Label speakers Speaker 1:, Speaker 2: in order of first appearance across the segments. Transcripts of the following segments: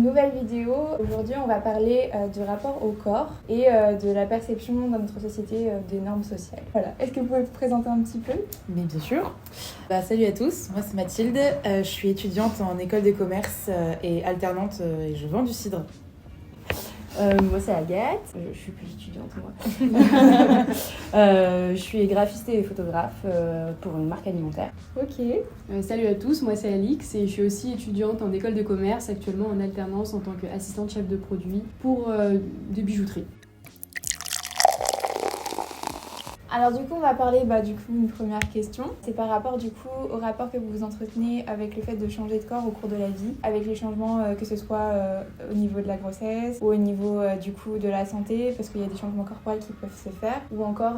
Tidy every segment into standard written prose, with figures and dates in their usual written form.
Speaker 1: nouvelle vidéo. Aujourd'hui, on va parler du rapport au corps et de la perception dans notre société des normes sociales. Voilà. Est-ce que vous pouvez vous présenter un petit peu ?
Speaker 2: Mais bien sûr. Salut à tous, moi c'est Mathilde. Je suis étudiante en école de commerce et alternante et je vends du cidre.
Speaker 3: Moi c'est Agathe, je suis plus étudiante moi. Je suis graphiste et photographe pour une marque alimentaire.
Speaker 1: Ok.
Speaker 4: Salut à tous, moi c'est Alix et je suis aussi étudiante en école de commerce, actuellement en alternance en tant qu'assistante chef de produit pour des bijouteries.
Speaker 1: Alors du coup, on va parler une première question. C'est par rapport au rapport que vous vous entretenez avec le fait de changer de corps au cours de la vie, avec les changements que ce soit au niveau de la grossesse ou au niveau de la santé, parce qu'il y a des changements corporels qui peuvent se faire, ou encore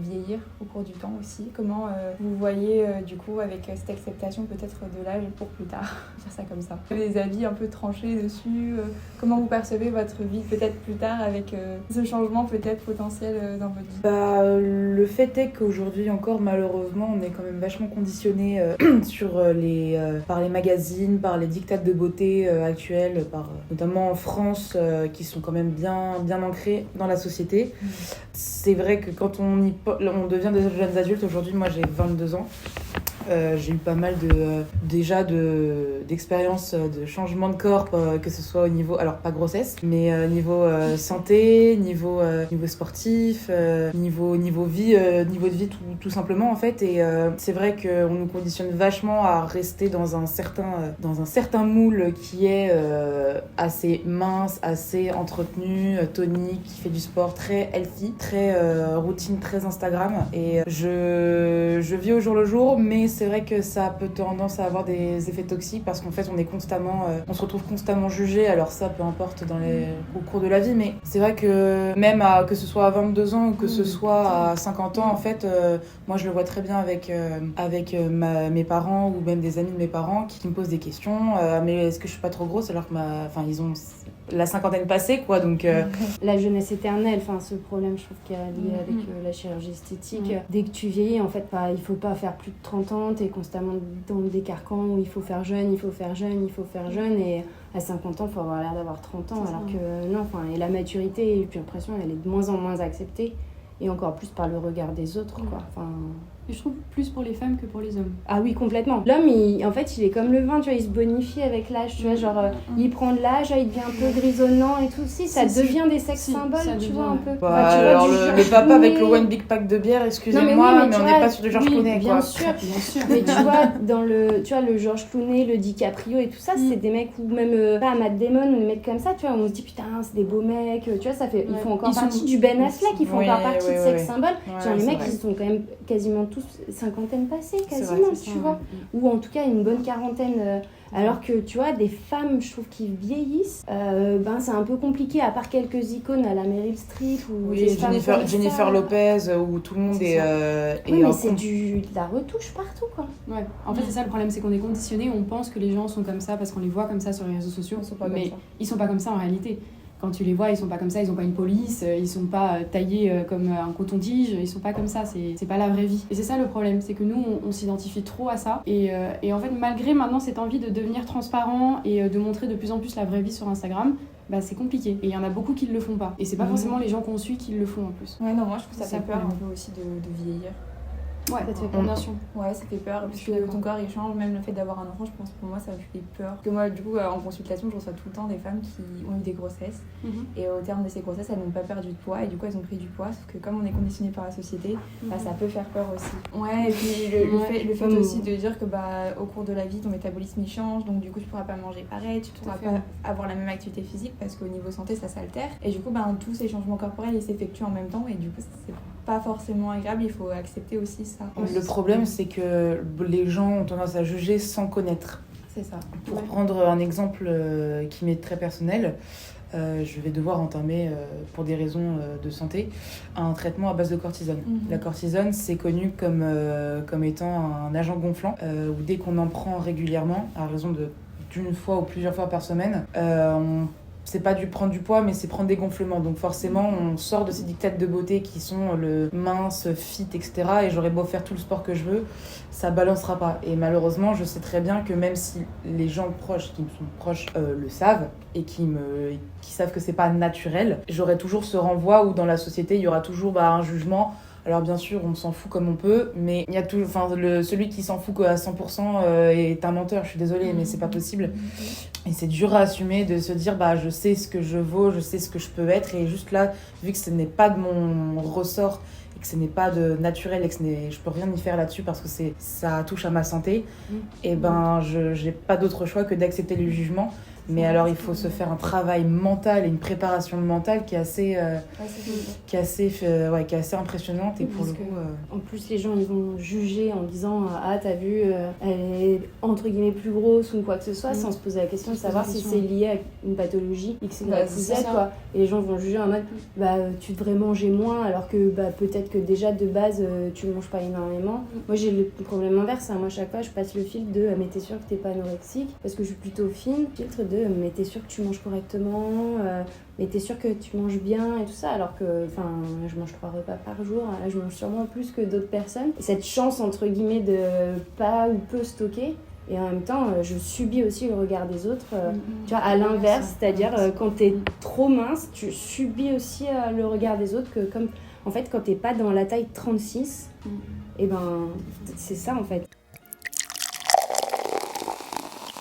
Speaker 1: vieillir au cours du temps aussi. Comment vous voyez avec cette acceptation peut-être de l'âge pour plus tard, dire ça comme ça. Des avis un peu tranchés dessus. Comment vous percevez votre vie peut-être plus tard avec ce changement peut-être potentiel dans votre vie?
Speaker 2: Le fait est qu'aujourd'hui encore malheureusement on est quand même vachement conditionné par les magazines, par les diktats de beauté actuels, notamment en France qui sont quand même bien ancrés dans la société. C'est vrai que quand on devient des jeunes adultes, aujourd'hui moi j'ai 22 ans, j'ai eu pas mal d'expériences de changement de corps, que ce soit au niveau, alors pas grossesse, mais niveau santé, niveau sportif, niveau de vie tout simplement en fait. Et c'est vrai qu'on nous conditionne vachement à rester dans un certain moule qui est assez mince, assez entretenu, tonique, qui fait du sport, très healthy, très routine, très Instagram. Et je vis au jour le jour, mais c'est vrai que ça peut tendance à avoir des effets toxiques parce qu'en fait on se retrouve constamment jugé. Alors ça, peu importe au cours de la vie, mais c'est vrai que même que ce soit à 22 ans ou que ce soit à 50 ans, en fait, moi je le vois très bien avec mes parents ou même des amis de mes parents qui me posent des questions. Mais est-ce que je suis pas trop grosse alors que ils ont la cinquantaine passée, quoi, donc...
Speaker 3: La jeunesse éternelle, ce problème, je trouve qu'il y a lié avec la chirurgie esthétique. Dès que tu vieillis, en fait, il faut pas faire plus de 30 ans, t'es constamment dans des carcans où il faut faire jeune, et à 50 ans, il faut avoir l'air d'avoir 30 ans, alors que non, et la maturité, j'ai l'impression, elle est de moins en moins acceptée, et encore plus par le regard des autres, quoi.
Speaker 4: Et je trouve plus pour les femmes que pour les hommes.
Speaker 3: Ah oui, complètement. L'homme, il est comme le vin, tu vois, il se bonifie avec l'âge, tu vois, il prend de l'âge, il devient un peu grisonnant et tout. Ça devient des sex symboles, tu vois, un peu.
Speaker 2: Alors, le papa avec le one big pack de bière, excusez-moi, mais on n'est pas sur du Georges Clooney, quoi.
Speaker 3: Bien sûr. Mais tu vois, dans le Georges Clooney, le DiCaprio et tout ça, c'est des mecs, ou même pas Matt Damon, ou des mecs comme ça, tu vois, on se dit, putain, c'est des beaux mecs, tu vois, ils font encore partie du Ben Affleck, ils font encore partie de sex symboles. Genre, les mecs, ils sont quand même quasiment tous cinquantaine passée, quasiment, tu vois. Ou en tout cas une bonne quarantaine. Alors que, tu vois, des femmes, je trouve, qui vieillissent, c'est un peu compliqué, à part quelques icônes à la Meryl Streep ou
Speaker 2: Jennifer Lopez, où tout le monde est...
Speaker 3: oui, mais c'est de la retouche partout, quoi.
Speaker 4: Ouais, en fait, c'est ça le problème, c'est qu'on est conditionné, on pense que les gens sont comme ça parce qu'on les voit comme ça sur les réseaux sociaux, mais ils sont pas comme ça en réalité. Quand tu les vois, ils sont pas comme ça, ils ont pas une police, ils sont pas taillés comme un coton-tige, ils sont pas comme ça, c'est pas la vraie vie. Et c'est ça le problème, c'est que nous, on s'identifie trop à ça. Et en fait, malgré maintenant cette envie de devenir transparent et de montrer de plus en plus la vraie vie sur Instagram, c'est compliqué. Et il y en a beaucoup qui le font pas. Et c'est pas forcément les gens qu'on suit qui le font en plus.
Speaker 1: Ouais, non, moi je trouve que ça fait peur un peu aussi de vieillir.
Speaker 4: Ouais, ça te fait peur, bien sûr.
Speaker 1: Ouais, ça fait peur, parce que ton corps il change, même le fait d'avoir un enfant, je pense pour moi ça me fait peur. Parce que moi, du coup, en consultation, je reçois tout le temps des femmes qui ont eu des grossesses, et au terme de ces grossesses, elles n'ont pas perdu de poids, et du coup, elles ont pris du poids, sauf que comme on est conditionné par la société, ça peut faire peur aussi. Ouais, et puis le fait aussi de dire que au cours de la vie, ton métabolisme il change, donc du coup, tu pourras pas manger pareil, tu pourras pas avoir la même activité physique, parce qu'au niveau santé, ça s'altère, et du coup, tous ces changements corporels, ils s'effectuent en même temps, et du coup, c'est pas forcément agréable, il faut accepter aussi ça.
Speaker 2: Le problème, c'est que les gens ont tendance à juger sans connaître.
Speaker 1: C'est ça.
Speaker 2: Pour prendre un exemple qui m'est très personnel, je vais devoir entamer, pour des raisons de santé, un traitement à base de cortisone. La cortisone, c'est connu comme étant un agent gonflant, où dès qu'on en prend régulièrement, à raison d'une fois ou plusieurs fois par semaine, on c'est pas du prendre du poids, mais c'est prendre des gonflements. Donc forcément, on sort de ces dictats de beauté qui sont le mince, fit, etc. Et j'aurais beau faire tout le sport que je veux, ça balancera pas. Et malheureusement, je sais très bien que même si les gens proches qui me sont proches le savent et qui savent que c'est pas naturel, j'aurai toujours ce renvoi où dans la société, il y aura toujours un jugement. Alors bien sûr, on s'en fout comme on peut, mais il y a tout, celui qui s'en fout à 100% est un menteur. Je suis désolée, mais c'est pas possible. Et c'est dur à assumer de se dire je sais ce que je vaux, je sais ce que je peux être, et juste là, vu que ce n'est pas de mon ressort et que ce n'est pas de naturel et que je peux rien y faire là-dessus parce que ça touche à ma santé, et j'ai pas d'autre choix que d'accepter le jugement. Mais alors, il faut se faire un travail mental et une préparation mentale qui est assez impressionnante. Et pour le coup,
Speaker 3: en plus, les gens ils vont juger en disant t'as vu, elle est entre guillemets plus grosse ou quoi que ce soit, sans se poser la question de savoir si c'est lié à une pathologie X, Y, Z, quoi. Et les gens vont juger en mode tu devrais manger moins, alors que peut-être que déjà de base tu manges pas énormément. Moi, j'ai le problème inverse. Moi, chaque fois, je passe le filtre de mais t'es sûre que t'es pas anorexique, parce que je suis plutôt fine. Filtre de mais t'es sûr que tu manges correctement, mais t'es sûr que tu manges bien et tout ça, alors que je mange 3 repas par jour, là, je mange sûrement plus que d'autres personnes. Et cette chance entre guillemets de pas ou peu stocker, et en même temps je subis aussi le regard des autres, tu vois, à l'inverse, c'est-à-dire quand t'es trop mince, tu subis aussi le regard des autres, que comme en fait quand t'es pas dans la taille 36, et c'est ça en fait.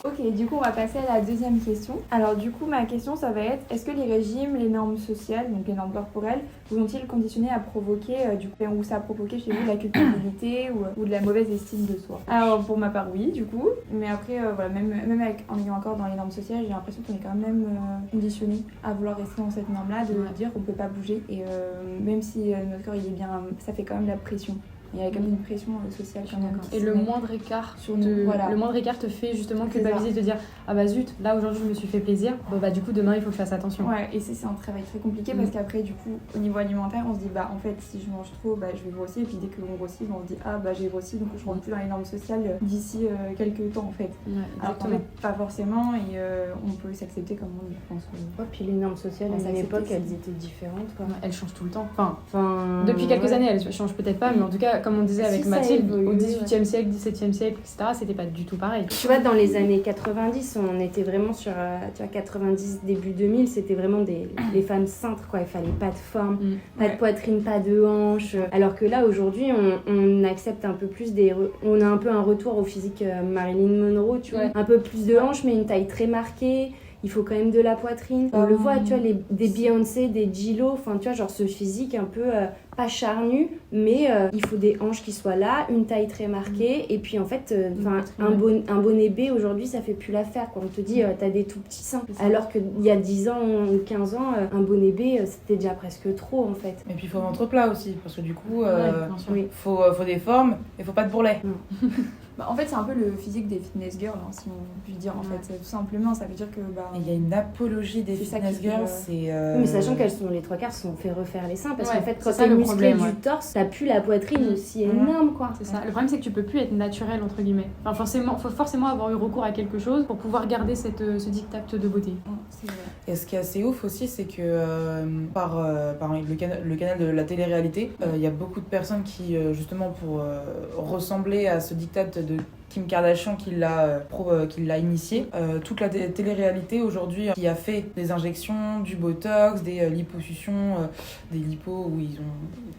Speaker 1: Ok, du coup, on va passer à la deuxième question. Alors, du coup, ma question, ça va être, est-ce que les régimes, les normes sociales, donc les normes corporelles, vous ont-ils conditionné à provoquer, ou ça a provoqué chez vous de la culpabilité ou de la mauvaise estime de soi? Alors, pour ma part, oui, du coup. Mais après, même en ayant encore dans les normes sociales, j'ai l'impression qu'on est quand même conditionné à vouloir rester dans cette norme-là, de dire qu'on peut pas bouger. Et même si notre corps, il est bien, ça fait quand même la pression. Il y a quand même une pression sociale quand même.
Speaker 4: Et le moindre écart te fait justement culpabiliser, te dire zut, là aujourd'hui je me suis fait plaisir, du coup demain il faut que je fasse attention.
Speaker 1: Ouais, et c'est un travail très compliqué parce qu'après du coup au niveau alimentaire on se dit en fait si je mange trop je vais grossir, et puis dès que l'on grossit on se dit j'ai grossi donc je rentre plus dans les normes sociales d'ici quelques temps en fait.
Speaker 4: Ouais,
Speaker 1: alors qu'en fait pas forcément, et on peut s'accepter comme on est, je pense.
Speaker 3: Puis les normes sociales à une époque elles étaient différentes quoi.
Speaker 4: Elles changent tout le temps. Depuis quelques années elles changent peut-être pas, mais en tout cas comme on disait avec Mathilde, au 18e siècle, 17e siècle, etc., c'était pas du tout pareil.
Speaker 3: Tu vois, dans les années 90, on était vraiment sur 90, début 2000, c'était vraiment les femmes cintres, quoi. Il fallait pas de forme, pas de poitrine, pas de hanches. Alors que là, aujourd'hui, on accepte un peu plus on a un peu un retour au physique Marilyn Monroe, tu vois. Un peu plus de hanches, mais une taille très marquée. Il faut quand même de la poitrine. On le voit, tu vois, des Beyoncé, des J-Lo, tu vois, genre ce physique un peu pas charnu, mais il faut des hanches qui soient là, une taille très marquée, et puis en fait, un bonnet B aujourd'hui, ça fait plus l'affaire, quoi. On te dit, t'as des tout petits seins. Alors qu'il y a 10 ans ou 15 ans, un bonnet B, c'était déjà presque trop, en fait.
Speaker 2: Et puis il faut ventre plat aussi, parce que du coup, faut des formes, et faut pas de bourrelet.
Speaker 1: En fait, c'est un peu le physique des fitness girls, si on peut dire, en fait. Tout simplement, ça veut dire que...
Speaker 2: Il y a une apologie des fitness girls, c'est...
Speaker 3: Mais sachant qu'elles sont, les 3/4 sont fait refaire les seins, parce qu'en fait, quand t'es musclé du torse, t'as plus la poitrine aussi énorme, quoi.
Speaker 4: C'est ça. Le problème, c'est que tu peux plus être naturel, entre guillemets. Faut forcément avoir eu recours à quelque chose pour pouvoir garder ce diktat de beauté.
Speaker 1: C'est vrai.
Speaker 2: Et ce qui est assez ouf aussi, c'est que par le canal de la télé-réalité, il y a beaucoup de personnes qui, justement, pour ressembler à ce diktat de Kim Kardashian qui l'a initié. Toute la télé-réalité aujourd'hui qui a fait des injections, du botox, des liposuctions, des lipos où ils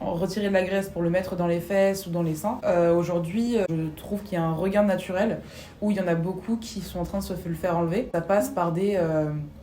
Speaker 2: ont retiré de la graisse pour le mettre dans les fesses ou dans les seins. Aujourd'hui, je trouve qu'il y a un regain naturel où il y en a beaucoup qui sont en train de se le faire enlever. Ça passe par des...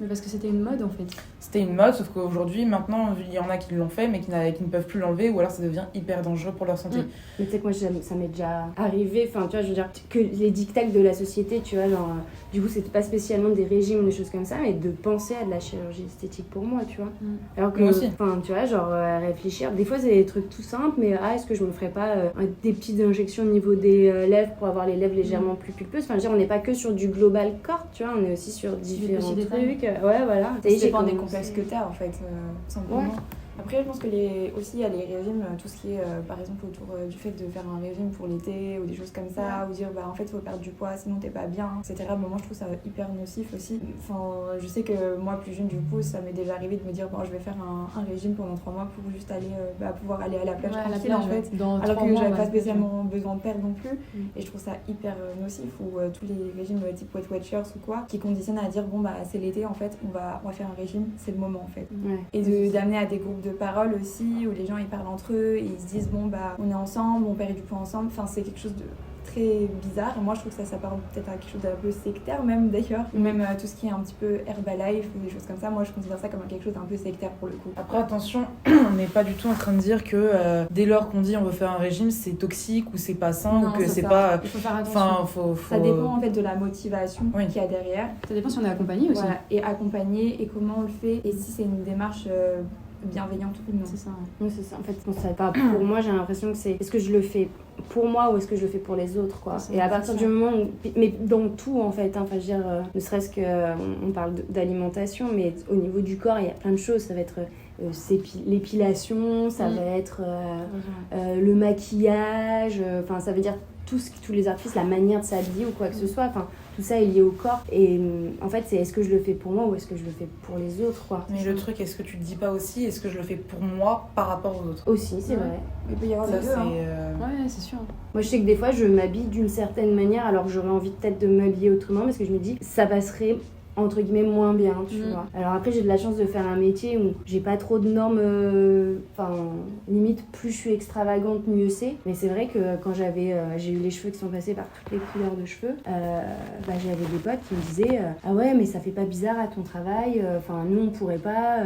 Speaker 4: Mais parce que c'était une mode en fait.
Speaker 2: C'était une mode, sauf qu'aujourd'hui, maintenant, il y en a qui l'ont fait mais qui ne peuvent plus l'enlever, ou alors ça devient hyper dangereux pour leur santé.
Speaker 3: Mais tu sais que moi, ça m'est déjà arrivé, tu vois, je veux dire, que les dictats de la société, tu vois, genre, du coup, c'était pas spécialement des régimes ou des choses comme ça, mais de penser à de la chirurgie esthétique pour moi, tu vois. Alors que,
Speaker 2: moi aussi.
Speaker 3: Tu vois, genre, réfléchir, des fois, c'est des trucs tout simples, mais est-ce que je me ferais pas des petites injections au niveau des lèvres pour avoir les lèvres légèrement plus pulpeuses? Enfin, je veux dire, on n'est pas que sur du global corps, tu vois, on est aussi sur différents trucs. Ouais, voilà.
Speaker 1: Ça dépend des complexes que t'as, en fait, simplement.
Speaker 3: Ouais.
Speaker 1: Après, je pense que aussi, il y a les régimes, tout ce qui est, par exemple, autour du fait de faire un régime pour l'été ou des choses comme ça, ou dire, en fait, il faut perdre du poids, sinon t'es pas bien, etc. Moi, je trouve ça hyper nocif aussi. Enfin, je sais que moi, plus jeune, du coup, ça m'est déjà arrivé de me dire, je vais faire un régime pendant 3 mois pour juste aller, pouvoir aller à la plage tranquille, en fait. Alors que j'avais pas spécialement besoin de perdre non plus. Et je trouve ça hyper nocif, ou tous les régimes type Weight Watchers ou quoi, qui conditionnent à dire, c'est l'été, en fait, on va faire un régime, c'est le moment, en fait. Et d'amener à des groupes de parole aussi, où les gens ils parlent entre eux et ils se disent on est ensemble, on perd du poids ensemble. Enfin, c'est quelque chose de très bizarre. Et moi, je trouve que ça parle peut-être à quelque chose d'un peu sectaire même d'ailleurs. Ou même tout ce qui est un petit peu Herbalife ou des choses comme ça. Moi, je considère ça comme quelque chose d'un peu sectaire pour le coup.
Speaker 2: Après, attention, on n'est pas du tout en train de dire que dès lors qu'on dit on veut faire un régime, c'est toxique ou c'est pas sain ou que c'est pas.
Speaker 4: Il faut faire attention.
Speaker 1: Ça dépend en fait de la motivation qu'il y a derrière.
Speaker 4: Ça dépend si on est accompagné aussi.
Speaker 1: Voilà. Et accompagné et comment on le fait et si c'est une démarche bienveillante ou non.
Speaker 3: C'est ça. Oui, c'est ça. En fait, pour moi, j'ai l'impression que c'est est-ce que je le fais pour moi ou est-ce que je le fais pour les autres, quoi. Et à partir du moment où, mais dans tout en fait, enfin, je veux dire, ne serait-ce que on parle d'alimentation, mais au niveau du corps, il y a plein de choses. Ça va être l'épilation, ça va être le maquillage, enfin ça veut dire tous les artistes, la manière de s'habiller ou quoi que ce soit, enfin tout ça est lié au corps et en fait c'est est-ce que je le fais pour moi ou est-ce que je le fais pour les autres, quoi.
Speaker 2: Mais le truc, est-ce que tu te dis pas aussi est-ce que je le fais pour moi par rapport aux autres
Speaker 3: aussi, c'est vrai.
Speaker 1: Il peut y avoir
Speaker 2: ça,
Speaker 1: les deux,
Speaker 4: Ouais, c'est sûr.
Speaker 3: Moi je sais que des fois je m'habille d'une certaine manière alors que j'aurais envie peut-être de m'habiller autrement parce que je me dis ça passerait entre guillemets moins bien, tu vois. Alors après j'ai de la chance de faire un métier où j'ai pas trop de normes, limite plus je suis extravagante mieux c'est, mais c'est vrai que quand j'ai eu les cheveux qui sont passés par toutes les couleurs de cheveux, j'avais des potes qui me disaient ah ouais mais ça fait pas bizarre à ton travail, nous on pourrait pas,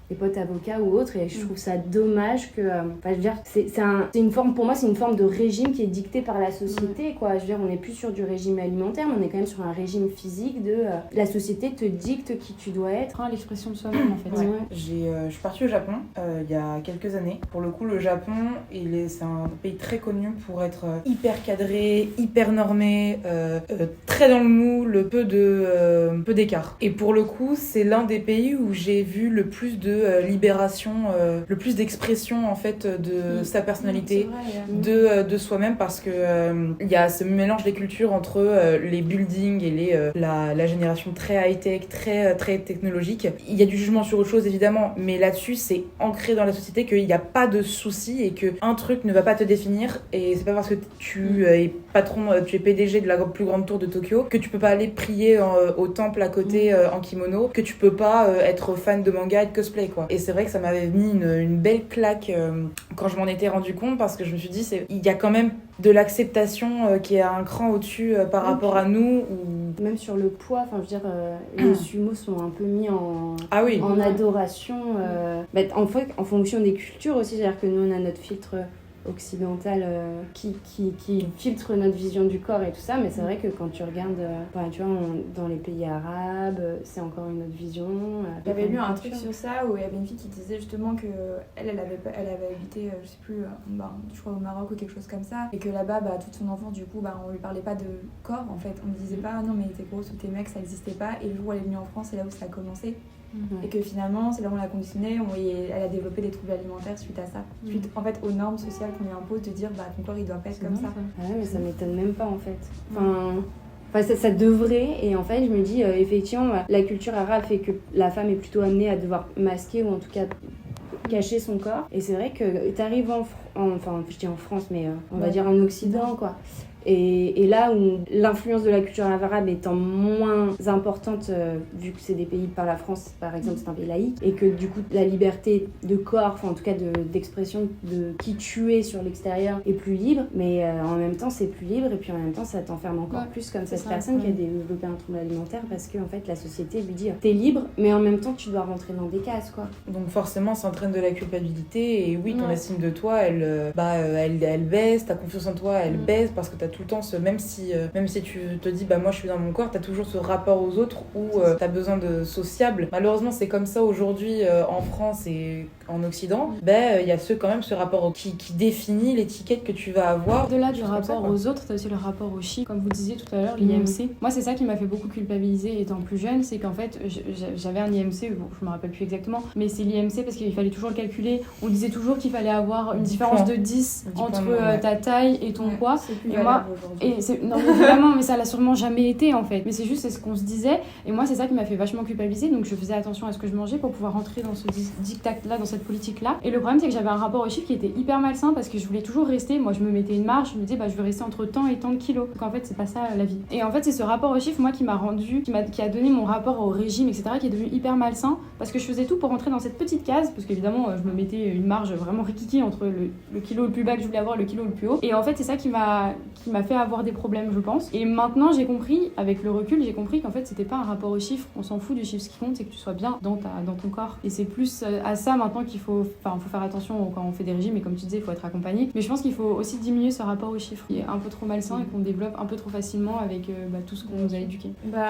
Speaker 3: les potes avocats ou autres, et je trouve ça dommage que je veux dire c'est une forme, pour moi c'est une forme de régime qui est dictée par la société, quoi. Je veux dire on n'est plus sur du régime alimentaire mais on est quand même sur un régime physique de la société te dicte qui tu dois être,
Speaker 4: l'expression de soi-même en fait.
Speaker 3: Ouais.
Speaker 2: Je suis partie au Japon il y a quelques années. Pour le coup, le Japon, c'est un pays très connu pour être hyper cadré, hyper normé, très dans le moule, peu d'écart. Et pour le coup, c'est l'un des pays où j'ai vu le plus de libération, le plus d'expression en fait de sa personnalité, de soi-même, parce que il y a ce mélange des cultures entre les buildings et la génération très high-tech, très technologique. Il y a du jugement sur autre chose évidemment, mais là-dessus c'est ancré dans la société qu'il n'y a pas de souci et qu'un truc ne va pas te définir, et c'est pas parce que tu es patron, tu es PDG de la plus grande tour de Tokyo que tu peux pas aller prier au temple à côté en kimono, que tu peux pas être fan de manga et de cosplay, quoi. Et c'est vrai que ça m'avait mis une belle claque quand je m'en étais rendu compte, parce que je me suis dit il y a quand même de l'acceptation qui est un cran au-dessus par rapport à nous.
Speaker 3: Même sur le poids, je veux dire, les sumos sont un peu mis en adoration, en fonction des cultures aussi, c'est-à-dire que nous on a notre filtre occidental qui filtre notre vision du corps et tout ça, mais c'est vrai que quand tu regardes tu vois, dans les pays arabes c'est encore une autre vision.
Speaker 1: J'avais lu un truc sur ça où il y avait une fille qui disait justement que elle avait habité je sais plus je crois au Maroc ou quelque chose comme ça, et que là-bas toute son enfance du coup on lui parlait pas de corps en fait, on lui disait pas non mais t'es grosse ou t'es mec, ça existait pas, et le jour où elle est venue en France c'est là où ça a commencé. Et que finalement c'est là où on l'a conditionnée, elle a développé des troubles alimentaires suite à ça, suite en fait aux normes sociales qu'on lui impose de dire ton corps il doit pas être comme ça.
Speaker 3: Ouais, mais ça m'étonne même pas en fait. Ça devrait, et en fait je me dis effectivement la culture arabe fait que la femme est plutôt amenée à devoir masquer ou en tout cas cacher son corps, et c'est vrai que t'arrives je dis en France mais on va dire en Occident, quoi. Et là où l'influence de la culture arabe étant moins importante, vu que c'est des pays, par la France par exemple c'est un pays laïque, et que du coup la liberté de corps, en tout cas d'expression de qui tu es sur l'extérieur est plus libre, mais en même temps c'est plus libre, et puis en même temps ça t'enferme encore plus comme cette personne qui a développé un trouble alimentaire, parce que en fait la société lui dit t'es libre mais en même temps tu dois rentrer dans des cases, quoi.
Speaker 2: Donc forcément ça entraîne de la culpabilité, et oui ton estime de toi elle baisse, ta confiance en toi elle baisse, parce que t'as tout le temps même si tu te dis moi je suis dans mon corps, t'as toujours ce rapport aux autres où t'as besoin de sociable. Malheureusement c'est comme ça aujourd'hui en France et en Occident. Il y a quand même ce rapport qui définit l'étiquette que tu vas avoir.
Speaker 4: Au-delà du rapport aux autres, t'as aussi le rapport aux chiffres, comme vous disiez tout à l'heure, l'IMC. Moi c'est ça qui m'a fait beaucoup culpabiliser étant plus jeune, c'est qu'en fait j'avais un IMC, je me rappelle plus exactement, mais c'est l'IMC parce qu'il fallait toujours toujours le calculer. On disait toujours qu'il fallait avoir une différence de 10 entre ta taille et ton poids.
Speaker 1: Et moi,
Speaker 4: non mais vraiment, mais ça l'a sûrement jamais été en fait. Mais c'est juste c'est ce qu'on se disait. Et moi c'est ça qui m'a fait vachement culpabiliser. Donc je faisais attention à ce que je mangeais pour pouvoir rentrer dans ce diktat là, dans cette politique là. Et le problème c'est que j'avais un rapport aux chiffres qui était hyper malsain parce que je voulais toujours rester. Moi je me mettais une marge, je me disais je veux rester entre tant et tant de kilos. Donc en fait c'est pas ça la vie. Et en fait c'est ce rapport aux chiffres moi qui a donné mon rapport au régime etc qui est devenu hyper malsain parce que je faisais tout pour rentrer dans cette petite case parce qu'évidemment je me mettais une marge vraiment rikiki entre le kilo le plus bas que je voulais avoir et le kilo le plus haut. Et en fait c'est ça qui m'a fait avoir des problèmes je pense. Et maintenant j'ai compris, avec le recul j'ai compris qu'en fait c'était pas un rapport aux chiffres, on s'en fout du chiffre, ce qui compte c'est que tu sois bien dans ton corps. Et c'est plus à ça maintenant qu'il faut faire attention quand on fait des régimes et comme tu disais il faut être accompagné. Mais je pense qu'il faut aussi diminuer ce rapport aux chiffres qui est un peu trop malsain et qu'on développe un peu trop facilement avec tout ce qu'on nous a éduqué.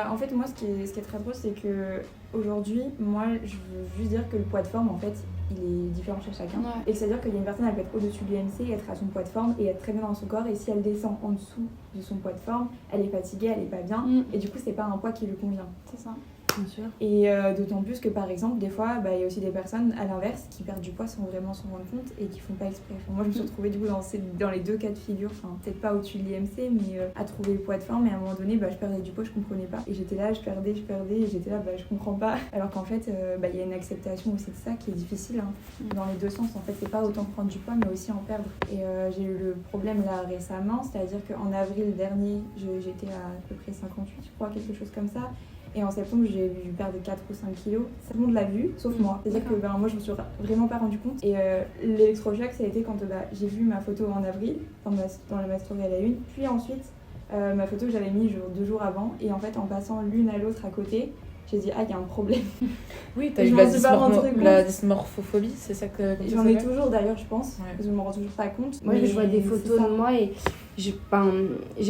Speaker 1: En fait moi ce qui est très drôle c'est que aujourd'hui moi je veux juste dire que le poids de forme en fait il est différent chez chacun. Et c'est-à-dire qu'il y a une personne elle peut être au-dessus de l'IMC, être à son poids de forme et être très bien dans son corps et si elle descend en dessous de son poids de forme, elle est fatiguée, elle est pas bien et du coup c'est pas un poids qui lui convient.
Speaker 4: C'est ça.
Speaker 3: Bien sûr.
Speaker 1: Et d'autant plus que par exemple des fois il y a aussi des personnes à l'inverse qui perdent du poids sans vraiment s'en rendre compte et qui font pas exprès. Moi je me suis retrouvée du coup dans les deux cas de figure, peut-être pas au-dessus de l'IMC mais à trouver le poids de forme et à un moment donné je perdais du poids, je comprenais pas et j'étais là, je perdais et j'étais là je comprends pas alors qu'en fait il y a une acceptation aussi de ça qui est difficile dans les deux sens. En fait c'est pas autant prendre du poids mais aussi en perdre et j'ai eu le problème là récemment, c'est-à-dire qu'en avril dernier j'étais à peu près 58 je crois, quelque chose comme ça. Et en septembre, j'ai dû perdre 4 ou 5 kilos. Tout le monde l'a vu, sauf moi. C'est-à-dire que moi, je me suis vraiment pas rendu compte. Et l'électrochoc, ça a été quand j'ai vu ma photo en avril, dans la story à la une. Puis ensuite, ma photo que j'avais mise 2 jours avant. Et en fait, en passant l'une à l'autre à côté, j'ai dit il y a un problème.
Speaker 2: Oui, t'as eu la dysmorphophobie, c'est ça que
Speaker 1: j'en ai toujours d'ailleurs, je pense. Ouais. Je me rends toujours pas compte.
Speaker 3: Moi, je vois des photos de moi et j'ai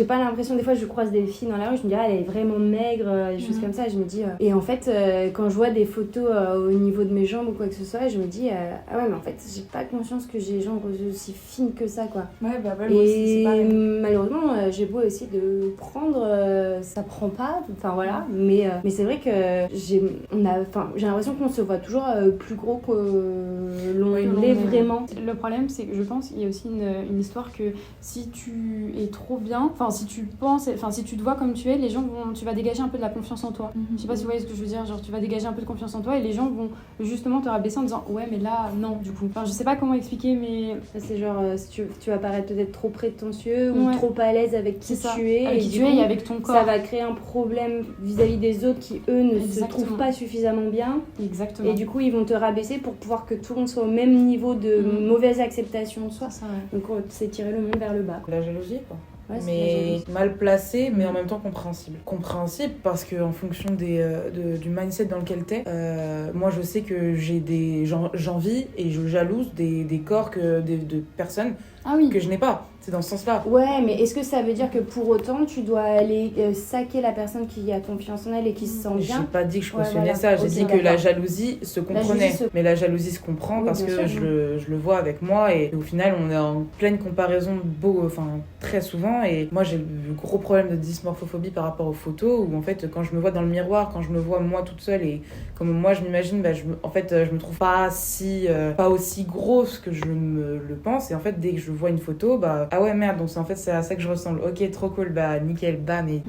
Speaker 3: pas l'impression, des fois je croise des filles dans la rue, je me dis elle est vraiment maigre, des choses comme ça, et je me dis et en fait quand je vois des photos au niveau de mes jambes ou quoi que ce soit, je me dis ah ouais mais en fait j'ai pas conscience que j'ai les jambes aussi fines que ça quoi.
Speaker 1: Ouais
Speaker 3: moi aussi, c'est pareil. Malheureusement j'ai beau essayer de prendre, ça prend pas, enfin voilà, mais c'est vrai que j'ai l'impression qu'on se voit toujours plus gros que l'on l'est vraiment.
Speaker 4: Le problème c'est que je pense qu'il y a aussi une histoire que si tu es trop bien, si tu te vois comme tu es, tu vas dégager un peu de la confiance en toi. Je sais pas si vous voyez ce que je veux dire, genre tu vas dégager un peu de confiance en toi et les gens vont justement te rabaisser en disant ouais mais là non du coup. Je sais pas comment expliquer mais
Speaker 3: c'est genre si tu vas paraître peut-être trop prétentieux ou trop à l'aise avec qui tu es
Speaker 4: avec qui tu es et avec ton corps.
Speaker 3: Ça va créer un problème vis-à-vis des autres qui eux ne se trouvent pas suffisamment bien.
Speaker 4: Exactement.
Speaker 3: Et du coup ils vont te rabaisser pour pouvoir que tout le monde soit au même niveau de mauvaise acceptation de soi. Donc c'est tirer le monde vers le bas.
Speaker 2: La jalousie quoi. Ouais, mais mal placée mais en même temps compréhensible parce que en fonction du mindset dans lequel t'es moi je sais que j'envie et je jalouse des corps de personnes que je n'ai pas. C'est dans ce sens-là.
Speaker 3: Ouais, mais est-ce que ça veut dire que pour autant tu dois aller saquer la personne qui a confiance en elle et qui se sent bien?
Speaker 2: J'ai pas dit que je cautionnais ça, j'ai dit que la jalousie se comprenait. Mais la jalousie se comprend parce que je le vois avec moi et au final on est en pleine comparaison très souvent et moi j'ai le gros problème de dysmorphophobie par rapport aux photos où en fait quand je me vois dans le miroir, quand je me vois moi toute seule et comme moi je m'imagine, je me trouve pas aussi grosse que je me le pense et en fait dès que je vois une photo, ah ouais merde, donc c'est à ça que je ressemble. Ok, trop cool, nickel, bam et...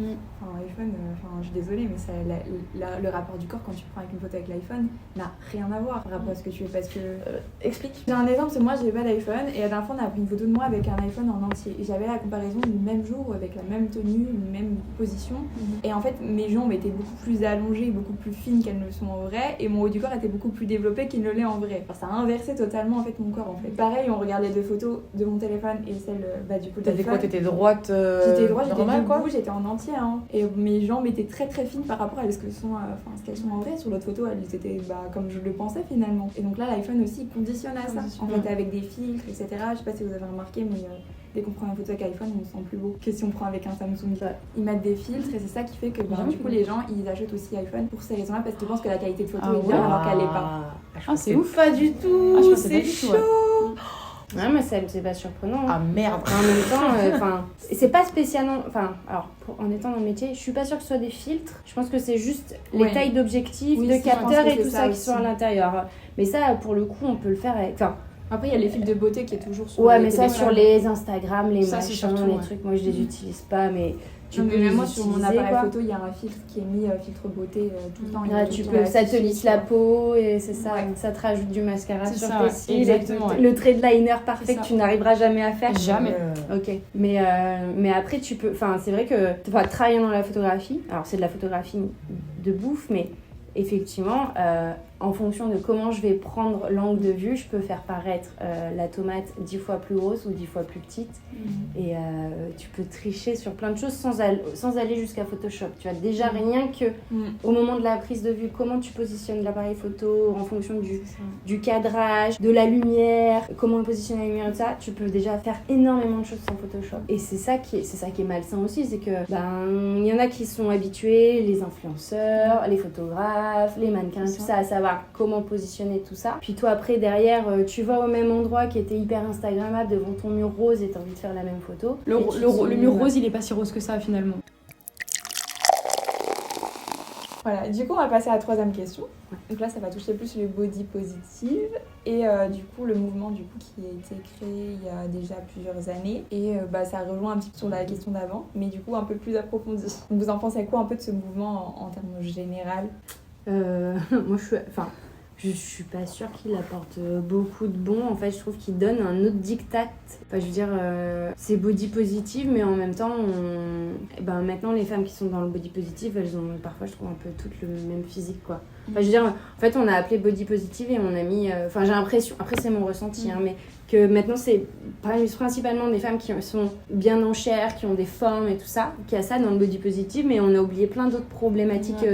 Speaker 1: iPhone, je suis désolée, mais le rapport du corps quand tu prends avec une photo avec l'iPhone n'a rien à voir par rapport à ce que tu es parce que...
Speaker 2: Explique.
Speaker 1: J'ai un exemple, c'est moi j'ai pas d'iPhone et la dernière fois on a pris une photo de moi avec un iPhone en entier et j'avais la comparaison du même jour avec la même tenue, une même position et en fait mes jambes étaient beaucoup plus allongées, beaucoup plus fines qu'elles ne sont en vrai et mon haut du corps était beaucoup plus développé qu'il ne l'est en vrai. Ça a inversé totalement en fait mon corps en fait. Pareil, on regardait 2 photos de mon téléphone et celle du coup de
Speaker 2: l'iPhone. T'étais droite
Speaker 1: J'étais droite,
Speaker 2: normal,
Speaker 1: j'étais debout, j'étais en entier et mes jambes étaient très très fines par rapport à ce qu'elles sont en vrai. Sur l'autre photo, elles étaient comme je le pensais finalement. Et donc là, l'iPhone aussi conditionne à ça. En fait, avec des filtres, etc. Je sais pas si vous avez remarqué, mais dès qu'on prend une photo avec iPhone, on se sent plus beau que si on prend avec un Samsung. Ils mettent des filtres et c'est ça qui fait que du coup, les gens ils achètent aussi iPhone pour ces raisons-là parce qu'ils pensent que la qualité de photo est bien alors qu'elle l'est pas.
Speaker 4: C'est ouf.
Speaker 2: Pas du tout.
Speaker 4: C'est
Speaker 2: chaud.
Speaker 3: Ouais, mais c'est pas surprenant.
Speaker 2: Ah merde.
Speaker 3: En même temps, c'est pas spécialement. Alors, en étant dans le métier, je suis pas sûre que ce soit des filtres. Je pense que c'est juste les tailles d'objectifs, de capteurs et tout ça qui sont à l'intérieur. Mais ça, pour le coup, on peut le faire avec.
Speaker 1: Après, il y a les filtres de beauté qui est toujours sur
Speaker 3: mais ça, sur les Instagram, les machins,
Speaker 4: surtout,
Speaker 3: les trucs, moi, je les utilise pas, mais. Tu peux
Speaker 1: même moi sur mon appareil
Speaker 3: quoi.
Speaker 1: photo il y a un filtre qui est mis filtre beauté tout le temps.
Speaker 3: Ça te lisse la peau et c'est ça, ça te rajoute du mascara sur tes cils, le trait de liner parfait que tu n'arriveras jamais à faire.
Speaker 4: Jamais.
Speaker 3: Ok. Mais après tu peux, c'est vrai que travailler dans la photographie, alors c'est de la photographie de bouffe, mais effectivement en fonction de comment je vais prendre l'angle de vue, je peux faire paraître la tomate 10 fois plus grosse ou 10 fois plus petite. Et tu peux tricher sur plein de choses sans aller jusqu'à Photoshop. Tu as déjà rien que au moment de la prise de vue, comment tu positionnes l'appareil photo en fonction du cadrage, de la lumière, comment positionner la lumière, tout ça. Tu peux déjà faire énormément de choses sans Photoshop. Et c'est ça qui est malsain aussi, c'est que il y en a qui sont habitués, les influenceurs, les photographes, les mannequins, tout ça, à savoir comment positionner tout ça. Puis toi après derrière tu vas au même endroit qui était hyper instagrammable devant ton mur rose et t'as envie de faire la même photo.
Speaker 4: Le mur rose il est pas si rose que ça finalement.
Speaker 1: Voilà, du coup on va passer à la troisième question. Donc là ça va toucher plus le body positive et du coup le mouvement du coup qui a été créé il y a déjà plusieurs années et ça rejoint un petit peu sur la question d'avant mais du coup un peu plus approfondi. Donc vous en pensez quoi un peu de ce mouvement en termes général?
Speaker 3: Moi je suis pas sûre qu'il apporte beaucoup de bon. En fait, je trouve qu'il donne un autre diktat. Je veux dire, c'est body positive, mais en même temps, maintenant, les femmes qui sont dans le body positive, elles ont parfois, je trouve, un peu toutes le même physique, quoi. Je veux dire, en fait, on a appelé body positive et on a mis... j'ai l'impression, après, c'est mon ressenti, mais que maintenant, c'est principalement des femmes qui sont bien en chair, qui ont des formes et tout ça, qui a ça dans le body positive, mais on a oublié plein d'autres problématiques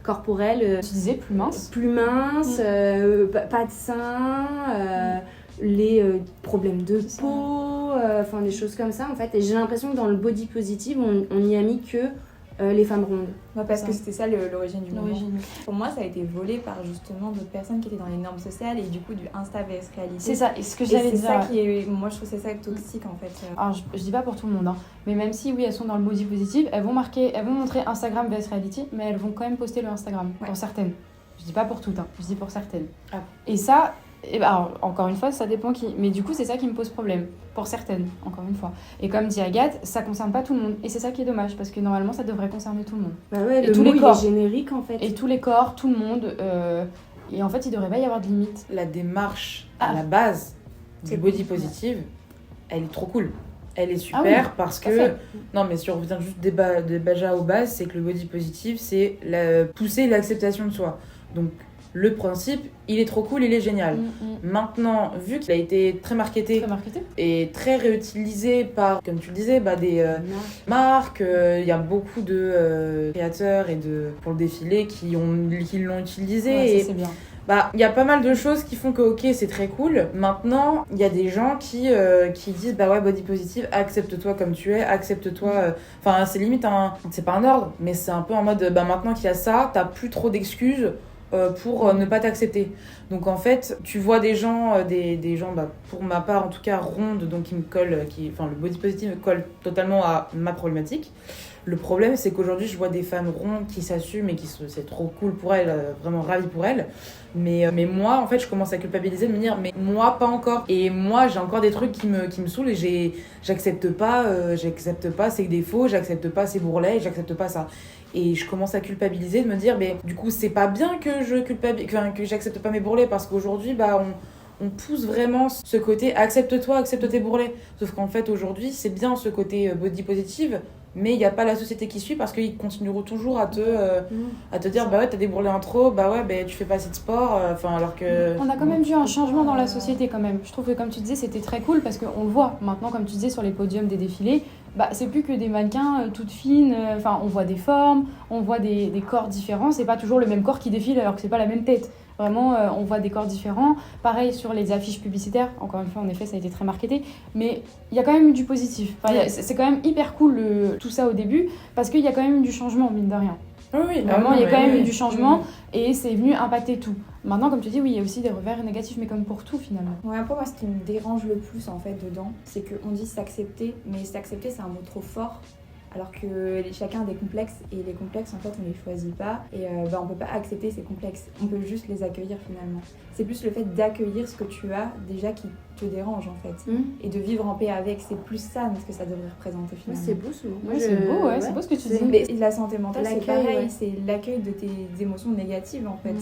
Speaker 3: corporelle,
Speaker 4: tu disais plus mince,
Speaker 3: pas de sein, les problèmes de peau, des choses comme ça en fait. Et j'ai l'impression que dans le body positive, on n'y a mis que les femmes rondes.
Speaker 1: Ouais, parce que c'était ça l'origine du mouvement. Pour moi, ça a été volé par justement d'autres personnes qui étaient dans les normes sociales et du coup du Insta vs réalité.
Speaker 4: C'est ça, et ce que j'allais dire.
Speaker 1: C'est ça qui est, moi je trouve c'est ça toxique en fait.
Speaker 4: Alors je dis pas pour tout le monde, mais même si oui elles sont dans le body positive, elles vont montrer Instagram vs reality, mais elles vont quand même poster le Instagram pour certaines. Je dis pas pour toutes, je dis pour certaines. Et ça. Alors, encore une fois, ça dépend qui. Mais du coup, c'est ça qui me pose problème. Pour certaines, encore une fois. Et comme dit Agathe, ça concerne pas tout le monde. Et c'est ça qui est dommage, parce que normalement, ça devrait concerner tout le monde.
Speaker 3: Et tous les corps. Il est générique, en fait.
Speaker 4: Et tous les corps, tout le monde. Et en fait, il devrait pas y avoir de limite.
Speaker 2: La démarche à la base du body positive, elle est trop cool. Elle est super parce que... Non, mais si on revient juste des bajas aux bases, c'est que le body positive, c'est pousser l'acceptation de soi. Donc... Le principe, il est trop cool, il est génial. Maintenant, vu qu'il a été très marketé et très réutilisé par, comme tu le disais, des marques, il y a beaucoup de créateurs pour le défilé qui l'ont utilisé.
Speaker 4: Ouais, ça, c'est bien.
Speaker 2: Il y a pas mal de choses qui font que ok c'est très cool. Maintenant il y a des gens qui disent body positive, accepte-toi comme tu es, accepte-toi. C'est limite c'est pas un ordre, mais c'est un peu en mode maintenant qu'il y a ça, t'as plus trop d'excuses pour ne pas t'accepter. Donc en fait, tu vois des gens, des gens, pour ma part en tout cas rondes, donc qui me collent, le body positive me colle totalement à ma problématique. Le problème, c'est qu'aujourd'hui, je vois des femmes rondes qui s'assument et c'est trop cool pour elles, vraiment ravie pour elles. Mais moi, en fait, je commence à culpabiliser, de me dire, mais moi, pas encore. Et moi, j'ai encore des trucs qui me saoulent et j'accepte pas ces défauts, j'accepte pas ces bourrelets, j'accepte pas ça. Et je commence à culpabiliser, de me dire, mais du coup, c'est pas bien que que j'accepte pas mes bourrelets, parce qu'aujourd'hui, on pousse vraiment ce côté accepte-toi, accepte tes bourrelets. Sauf qu'en fait, aujourd'hui, c'est bien ce côté body positive, mais il n'y a pas la société qui suit parce qu'ils continueront toujours à te dire t'as des bourrelets en trop, tu fais pas assez de sport, alors que...
Speaker 4: On a quand même vu un changement dans la société quand même. Je trouve que comme tu disais, c'était très cool parce qu'on le voit maintenant, comme tu disais, sur les podiums des défilés, c'est plus que des mannequins toutes fines, on voit des formes, on voit des corps différents, c'est pas toujours le même corps qui défile alors que c'est pas la même tête. Vraiment, on voit des corps différents. Pareil sur les affiches publicitaires. Encore une fois, en effet, ça a été très marketé. Mais il y a quand même eu du positif. C'est quand même hyper cool tout ça au début parce qu'il y a quand même eu du changement, mine de rien.
Speaker 2: Oui,
Speaker 4: vraiment, il y a quand même eu du changement et c'est venu impacter tout. Maintenant, comme tu dis, oui, il y a aussi des revers négatifs, mais comme pour tout finalement.
Speaker 1: Ouais, pour moi, ce qui me dérange le plus en fait dedans, c'est qu'on dit s'accepter, mais s'accepter, c'est un mot trop fort. Alors que chacun a des complexes et les complexes en fait on les choisit pas et on peut pas accepter ces complexes, on peut juste les accueillir finalement. C'est plus le fait d'accueillir ce que tu as déjà qui te dérange en fait et de vivre en paix avec, c'est plus ça ce que ça devrait représenter finalement.
Speaker 3: C'est beau ce mot.
Speaker 4: Moi, c'est beau, c'est beau ce que tu dis.
Speaker 1: Mais la santé mentale c'est pareil,
Speaker 3: ouais.
Speaker 1: c'est l'accueil de tes émotions négatives en fait.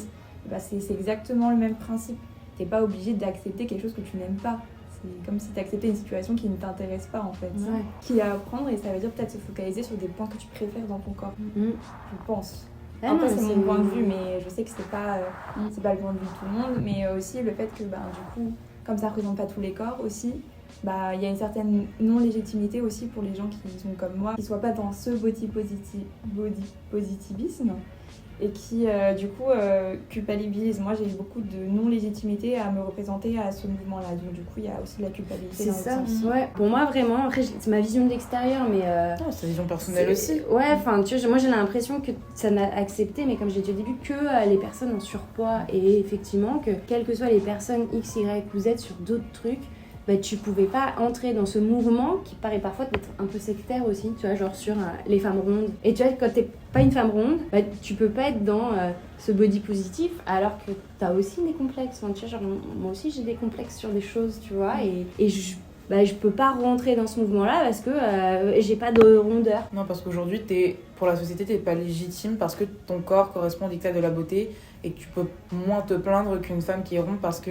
Speaker 1: Bah, c'est exactement le même principe, t'es pas obligé d'accepter quelque chose que tu n'aimes pas. C'est comme si tu acceptais une situation qui ne t'intéresse pas en fait.
Speaker 3: Ouais.
Speaker 1: Qui à apprendre et ça veut dire peut-être se focaliser sur des points que tu préfères dans ton corps. Je pense. Après c'est mon point de vue mais je sais que c'est pas le point de vue de tout le monde. Mais aussi le fait que du coup, comme ça représente pas tous les corps aussi, il y a une certaine non-légitimité aussi pour les gens qui sont comme moi, qui soient pas dans ce body positivisme. Et qui du coup culpabilise. Moi j'ai eu beaucoup de non-légitimité à me représenter à ce mouvement-là, donc du coup il y a aussi de la culpabilité.
Speaker 3: C'est ça, ouais. Pour moi vraiment, après c'est ma vision de l'extérieur, mais
Speaker 2: c'est ta vision personnelle aussi.
Speaker 3: Ouais, enfin tu vois, moi j'ai l'impression que ça n'a accepté, mais comme j'ai dit au début, que les personnes en surpoids et effectivement que quelles que soient les personnes X, Y ou Z sur d'autres trucs, tu pouvais pas entrer dans ce mouvement qui paraît parfois d'être un peu sectaire aussi, tu vois, genre sur les femmes rondes. Et tu vois, quand t'es pas une femme ronde, tu peux pas être dans ce body positif alors que t'as aussi des complexes. Enfin, tu vois, genre, moi aussi j'ai des complexes sur des choses, tu vois, et je peux pas rentrer dans ce mouvement-là parce que j'ai pas de rondeur.
Speaker 2: Non, parce qu'aujourd'hui, pour la société, t'es pas légitime parce que ton corps correspond au dictat de la beauté et que tu peux moins te plaindre qu'une femme qui est ronde parce que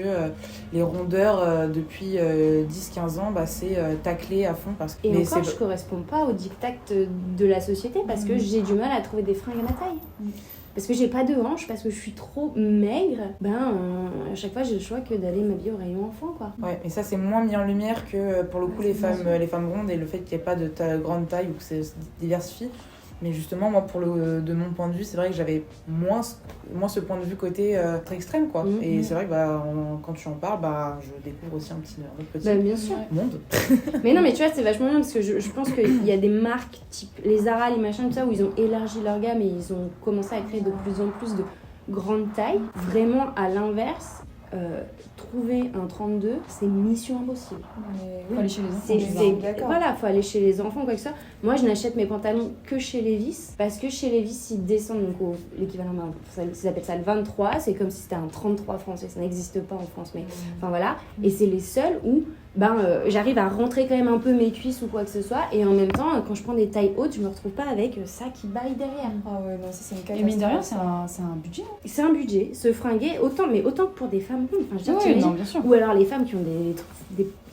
Speaker 2: les rondeurs depuis 10-15 ans, c'est taclé à fond.
Speaker 3: Et encore, je correspond pas au dictat de la société parce que j'ai du mal à trouver des fringues à ma taille. Parce que j'ai pas de hanches, parce que je suis trop maigre, à chaque fois j'ai le choix que d'aller m'habiller au rayon enfant, quoi.
Speaker 2: Ouais, mais ça c'est moins mis en lumière que pour le coup les femmes rondes et le fait qu'il n'y ait pas de grande taille ou que c'est diversifié. Mais justement, moi, de mon point de vue, c'est vrai que j'avais moins ce point de vue côté très extrême, quoi. Et c'est vrai que quand tu en parles, je découvre aussi un autre petit
Speaker 3: bien sûr.
Speaker 2: monde.
Speaker 3: Mais non, mais tu vois, c'est vachement bien parce que je pense qu'il y a des marques type les Zara, les machins, tout ça, où ils ont élargi leur gamme et ils ont commencé à créer de plus en plus de grandes tailles. Vraiment, à l'inverse, trouver un 32, c'est mission impossible.
Speaker 4: Faut aller chez les enfants.
Speaker 3: Voilà, faut aller chez les enfants, quoi que ça. Moi, je n'achète mes pantalons que chez Levi's parce que chez Levi's, ils descendent donc l'équivalent ils appellent ça le 23, c'est comme si c'était un 33 français, ça n'existe pas en France, mais enfin voilà. Et c'est les seuls où j'arrive à rentrer quand même un peu mes cuisses ou quoi que ce soit, et en même temps, quand je prends des tailles hautes, je me retrouve pas avec ça qui baille derrière.
Speaker 1: Ah ouais, non, ça c'est une catastrophe.
Speaker 4: Et mine de rien, c'est un budget.
Speaker 3: C'est un budget, se fringuer, autant que pour des femmes rondes. Enfin, je veux dire,
Speaker 4: non, bien sûr.
Speaker 3: Ou alors les femmes qui ont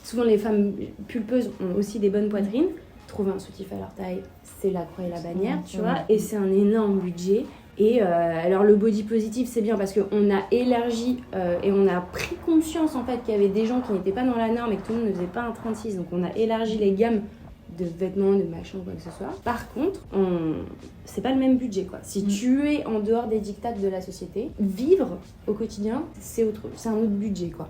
Speaker 3: souvent les femmes pulpeuses ont aussi des bonnes poitrines. Trouver un soutif à leur taille, c'est la croix et la bannière, tu vois, et c'est un énorme budget. Et alors le body positive c'est bien parce qu'on a élargi et on a pris conscience en fait qu'il y avait des gens qui n'étaient pas dans la norme et que tout le monde ne faisait pas un 36, donc on a élargi les gammes de vêtements, de machin, quoi que ce soit. Par contre, c'est pas le même budget, quoi. Si tu es en dehors des dictats de la société, vivre au quotidien, c'est un autre budget, quoi.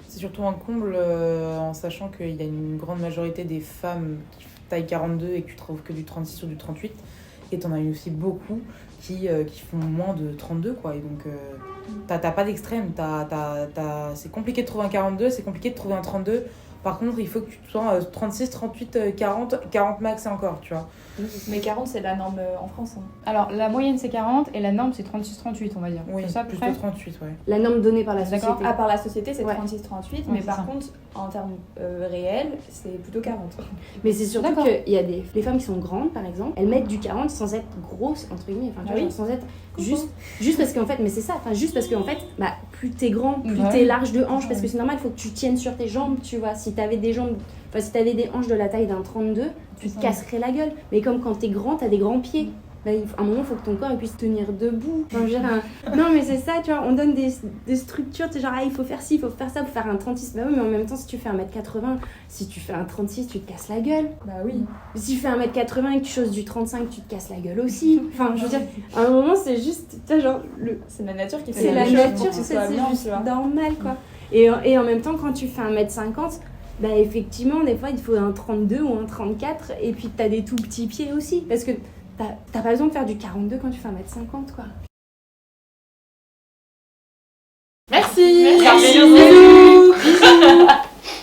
Speaker 2: C'est surtout un comble en sachant qu'il y a une grande majorité des femmes qui taille 42 et que tu trouves que du 36 ou du 38, et t'en as eu aussi beaucoup qui font moins de 32, quoi. Et donc t'as pas d'extrême, c'est compliqué de trouver un 42, c'est compliqué de trouver un 32. Par contre, il faut que tu sois 36, 38, 40 max et encore, tu vois.
Speaker 1: Mais 40, c'est la norme en France.
Speaker 4: Alors, la moyenne, c'est 40 et la norme, c'est 36-38, on va dire.
Speaker 2: Oui,
Speaker 4: c'est ça,
Speaker 2: plus de 38, ouais.
Speaker 3: La norme donnée par la société.
Speaker 1: Ah, par la société, c'est 36-38, mais
Speaker 4: c'est
Speaker 1: par
Speaker 4: ça.
Speaker 1: contre, en termes réels, c'est plutôt 40.
Speaker 3: Mais c'est surtout qu'il y a les femmes qui sont grandes, par exemple, elles mettent du 40 sans être grosses, entre guillemets, enfin, tu vois, genre, sans être juste parce qu'en fait, mais c'est ça, enfin, juste parce qu'en fait, plus t'es grand, plus t'es large de hanches, parce que c'est normal, il faut que tu tiennes sur tes jambes, tu vois. Si t'avais des hanches de la taille d'un 32, tu te casserais la gueule. Mais comme quand t'es grand, t'as des grands pieds. À un moment, il faut que ton corps puisse tenir debout. Enfin, non, mais c'est ça, tu vois, on donne des structures, tu sais, genre, il faut faire ci, il faut faire ça, pour faire un 36. Bah oui, mais en même temps, si tu fais 1m80, si tu fais un 36, tu te casses la gueule.
Speaker 1: Bah oui.
Speaker 3: Si tu fais 1m80 et que tu choses du 35, tu te casses la gueule aussi. Enfin, je veux dire, à un moment, c'est juste, tu sais, genre,
Speaker 1: c'est la nature qui fait
Speaker 3: c'est la nature,
Speaker 1: c'est
Speaker 3: juste normal, quoi. Et en même temps, quand tu fais 1m50, effectivement, des fois, il te faut un 32 ou un 34, et puis t'as des tout petits pieds aussi. Parce que t'as pas besoin de faire du 42 quand tu fais 1m50 quoi.